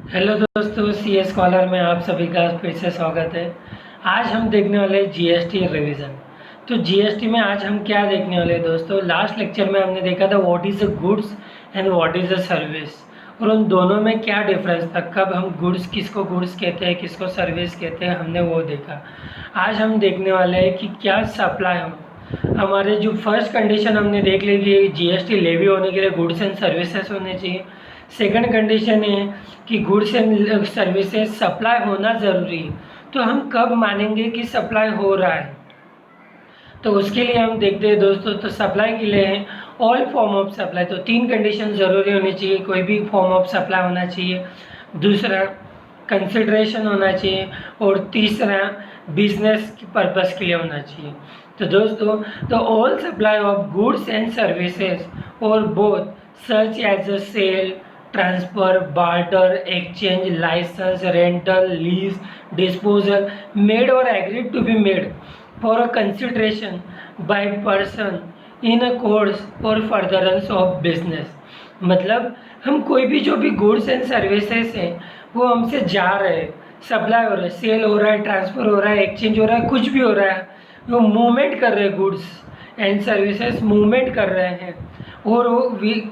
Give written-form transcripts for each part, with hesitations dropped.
Hello दोस्तों, C S scholar में आप सभी का फिर से स्वागत है। आज हम देखने वाले हैं जीएसटी रिवीजन। तो जीएसटी में आज हम क्या देखने वाले हैं दोस्तों, लास्ट लेक्चर में हमने देखा था what is a goods and what is a service, और उन दोनों में क्या डिफरेंस था, कब हम गुड्स किसको गुड्स कहते हैं किसको सर्विस कहते हैं, हमने वो देखा। आज हम देखने वाले हैं कि क्या सप्लाई हो। हमारे जो फर्स्ट कंडीशन हमने देख ली कि जीएसटी लेवी होने के लिए गुड्स एंड सर्विसेज होने चाहिए। सेकंड कंडीशन है कि गुड्स एंड सर्विसेज सप्लाई होना ज़रूरी है। तो हम कब मानेंगे कि सप्लाई हो रहा है, तो उसके लिए हम देखते हैं दोस्तों। तो सप्लाई के लिए है ऑल फॉर्म ऑफ सप्लाई, तो तीन कंडीशन ज़रूरी होनी चाहिए, कोई भी फॉर्म ऑफ सप्लाई होना चाहिए। दूसरा कंसिडरेशन होना चाहिए, और तीसरा बिजनेस पर्पस के लिए होना चाहिए। तो दोस्तों, तो all supply of goods and services or both such as a sale, transfer, barter, exchange, licence, rental, lease, disposal made or agreed to be made for a consideration by person in a course or furtherance of business. मतलब हम कोई भी जो भी goods and services हैं वो हमसे जा रहे हैं, सप्लाई हो रहा है, सेल हो रहा है, ट्रांसफ़र हो रहा है, एक्सचेंज हो रहा है, कुछ भी हो रहा है, वो मूवमेंट कर रहे हैं, गुड्स एंड सर्विसेज मूवमेंट कर रहे हैं, और वो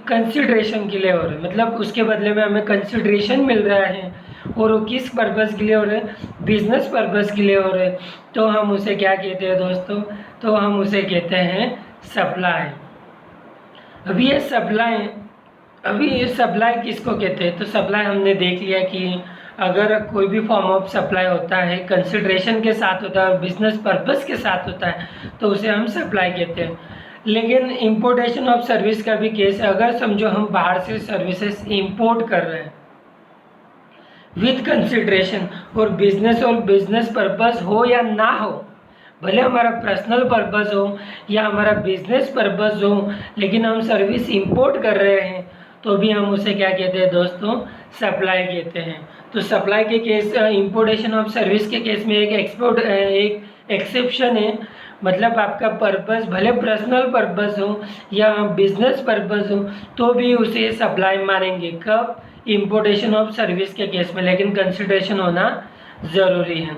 कंसिडरेशन के लिए हो रहे हैं, मतलब उसके बदले में हमें कंसिडरेशन मिल रहा है, और वो किस पर्पज़ के लिए हो रहे हैं, बिजनेस पर्पज़ के लिए हो रहे हैं। तो हम उसे क्या कहते हैं दोस्तों, तो हम उसे कहते हैं सप्लाई। अभी ये सप्लाई किसको कहते हैं, तो सप्लाई हमने देख लिया कि अगर कोई भी फॉर्म ऑफ सप्लाई होता है कंसिडरेशन के साथ होता है और बिजनेस पर्पस के साथ होता है तो उसे हम सप्लाई कहते हैं। लेकिन इम्पोर्टेशन ऑफ सर्विस का भी केस है। अगर समझो हम बाहर से सर्विसेज इंपोर्ट कर रहे हैं विथ कंसिडरेशन, और बिजनेस पर्पस हो या ना हो, भले हमारा पर्सनल पर्पस हो या हमारा बिजनेस पर्पस हो, लेकिन हम सर्विस इंपोर्ट कर रहे हैं तो भी हम उसे क्या कहते हैं दोस्तों, सप्लाई कहते हैं। तो सप्लाई के केस, इंपोर्टेशन ऑफ सर्विस के केस में एक एक्सेप्शन है। मतलब आपका पर्पस भले पर्सनल पर्पस हो या बिजनेस पर्पस हो तो भी उसे सप्लाई मानेंगे, कब, इंपोर्टेशन ऑफ सर्विस के केस में, लेकिन कंसिडरेशन होना ज़रूरी है।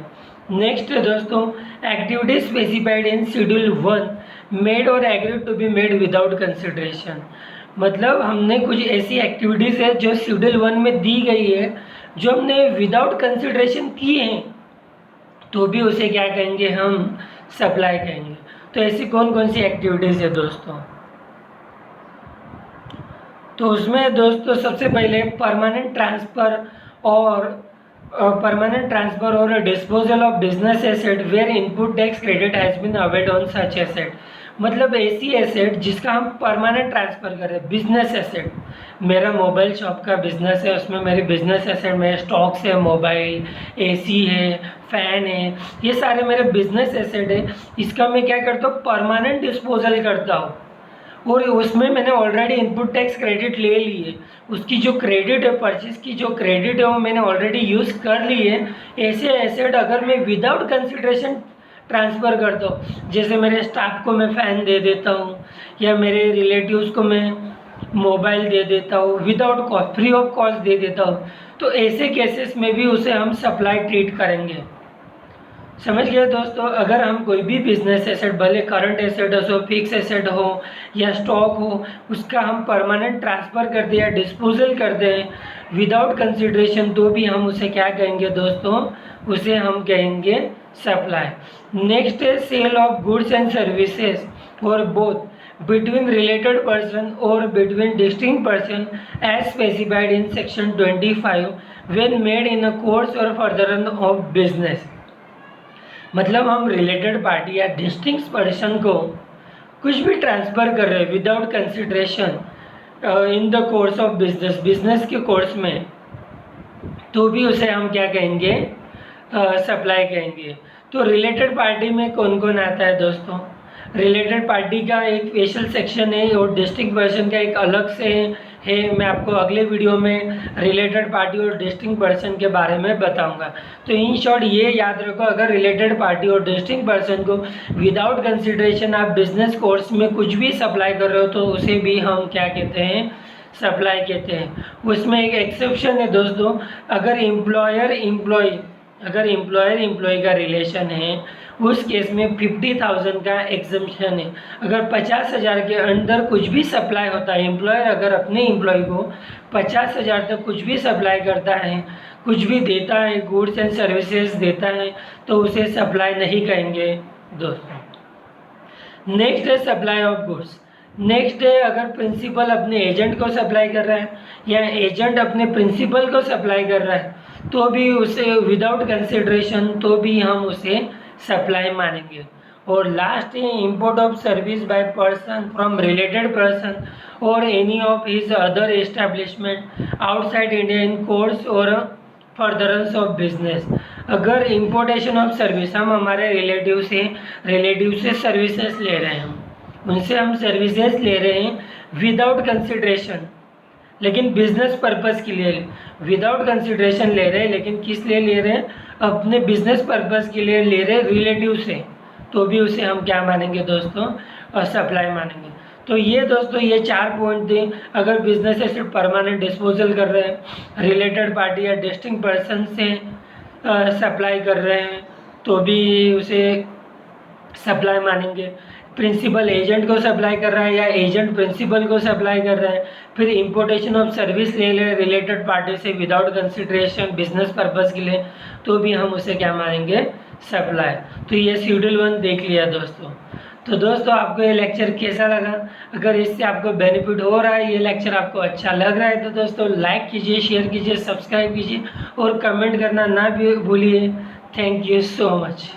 नेक्स्ट दोस्तों, activity specified in schedule 1 made or agreed to be made without consideration. मतलब हमने कुछ ऐसी एक्टिविटीज़ है जो शेड्यूल 1 में दी गई है जो हमने विदाउट कंसिडरेशन की हैं तो भी उसे क्या कहेंगे, हम सप्लाई कहेंगे। तो ऐसी कौन कौन सी एक्टिविटीज़ है दोस्तों, तो उसमें दोस्तों सबसे पहले परमानेंट ट्रांसफर और disposal of business asset where input tax credit has been availed on such asset. मतलब ऐसी एसेट जिसका हम परमानेंट ट्रांसफ़र करें, बिजनेस एसेट। मेरा मोबाइल शॉप का बिजनेस है, उसमें मेरी बिजनेस एसेट में स्टॉक्स है, मोबाइल, एसी है, फ़ैन है, ये सारे मेरे बिजनेस एसेट है। इसका मैं क्या करता हूँ, परमानेंट डिस्पोजल करता हूँ, और उसमें मैंने ऑलरेडी इनपुट टैक्स क्रेडिट ले ली है। उसकी जो क्रेडिट है, परचेज की जो क्रेडिट है वो मैंने ऑलरेडी यूज़ कर ली है। ऐसे एसेट अगर मैं विदाउट कंसिडरेशन ट्रांसफ़र करता हूँ, जैसे मेरे स्टाफ को मैं फ़ैन दे देता हूँ या मेरे रिलेटिव्स को मैं मोबाइल दे देता हूँ without cost, free of cost दे देता हूँ, तो ऐसे केसेस में भी उसे हम सप्लाई ट्रीट करेंगे। समझ गए दोस्तों। अगर हम कोई भी बिजनेस एसेट, भले करंट एसेट हो, फिक्स एसेट हो या स्टॉक हो, उसका हम परमानेंट ट्रांसफ़र कर दें या डिस्पोजल कर दें विदाउट कंसिडरेशन तो भी हम उसे क्या कहेंगे दोस्तों, उसे हम कहेंगे सप्लाई। नेक्स्ट है sale of goods and services or both between related person or between distinct person as specified in section 25 when made in a course or further of business. मतलब हम रिलेटेड पार्टी या distinct person को कुछ भी transfer कर रहे हैं without consideration in the course of business के कोर्स में, तो भी उसे हम क्या कहेंगे, सप्लाई कहेंगे। तो रिलेटेड पार्टी में कौन कौन आता है दोस्तों, रिलेटेड पार्टी का एक स्पेशल सेक्शन है और डिस्टिंक्ट पर्सन का एक अलग से है। मैं आपको अगले वीडियो में रिलेटेड पार्टी और डिस्टिंक्ट पर्सन के बारे में बताऊंगा। तो इन शॉर्ट ये याद रखो, अगर रिलेटेड पार्टी और डिस्टिंक्ट पर्सन को विदाउट कंसिडरेशन आप बिजनेस कोर्स में कुछ भी सप्लाई कर रहे हो तो उसे भी हम क्या कहते हैं, सप्लाई कहते हैं। उसमें एक एक्सेप्शन है दोस्तों, अगर एम्प्लॉयर एम्प्लॉय का रिलेशन है, उस केस में 50,000 का एग्जम्पशन है। अगर 50,000 के अंदर कुछ भी सप्लाई होता है, एम्प्लॉयर अगर अपने एम्प्लॉय को 50,000 तक कुछ भी सप्लाई करता है, कुछ भी देता है, गुड्स एंड सर्विसेज देता है, तो उसे सप्लाई नहीं कहेंगे दोस्तों। नेक्स्ट है सप्लाई ऑफ गुड्स। नेक्स्ट है अगर प्रिंसिपल अपने एजेंट को सप्लाई कर रहा है या एजेंट अपने प्रिंसिपल को सप्लाई कर रहा है, तो भी उसे विदाउट कंसिडरेशन तो भी हम उसे सप्लाई मानेंगे। और लास्ट है import of service by person from related person or any of his other establishment outside India in course or furtherance of business. अगर इंपोर्टेशन ऑफ सर्विस, हम हमारे रिलेटिव से सर्विसेज ले रहे हैं, उनसे हम सर्विसेज ले रहे हैं विदाउट कंसिडरेशन, लेकिन बिजनेस पर्पस के लिए विदाउट कंसिडरेशन ले रहे हैं, लेकिन किस लिए ले रहे हैं, अपने बिजनेस पर्पस के लिए ले रहे हैं रिलेटिव से, तो भी उसे हम क्या मानेंगे दोस्तों, सप्लाई मानेंगे। तो ये दोस्तों ये 4 पॉइंट थे। अगर बिजनेस एसेट परमानेंट डिस्पोजल कर रहे हैं, रिलेटेड पार्टी या डिस्टिंक्ट पर्सन से सप्लाई कर रहे हैं, तो भी उसे सप्लाई मानेंगे। प्रिंसिपल एजेंट को सप्लाई कर रहा है या एजेंट प्रिंसिपल को सप्लाई कर रहा है, फिर इंपोर्टेशन ऑफ सर्विस ले ले रिलेटेड पार्टी से विदाउट कंसिडरेशन बिजनेस पर्पस के लिए, तो भी हम उसे क्या मानेंगे, सप्लाई। तो ये शेड्यूल 1 देख लिया दोस्तों। तो दोस्तों आपको ये लेक्चर कैसा लगा? अगर इससे आपको बेनिफिट हो रहा है, ये लेक्चर आपको अच्छा लग रहा है, तो दोस्तों लाइक कीजिए, शेयर कीजिए, सब्सक्राइब कीजिए और कमेंट करना ना भी भूलिए। Thank you so much.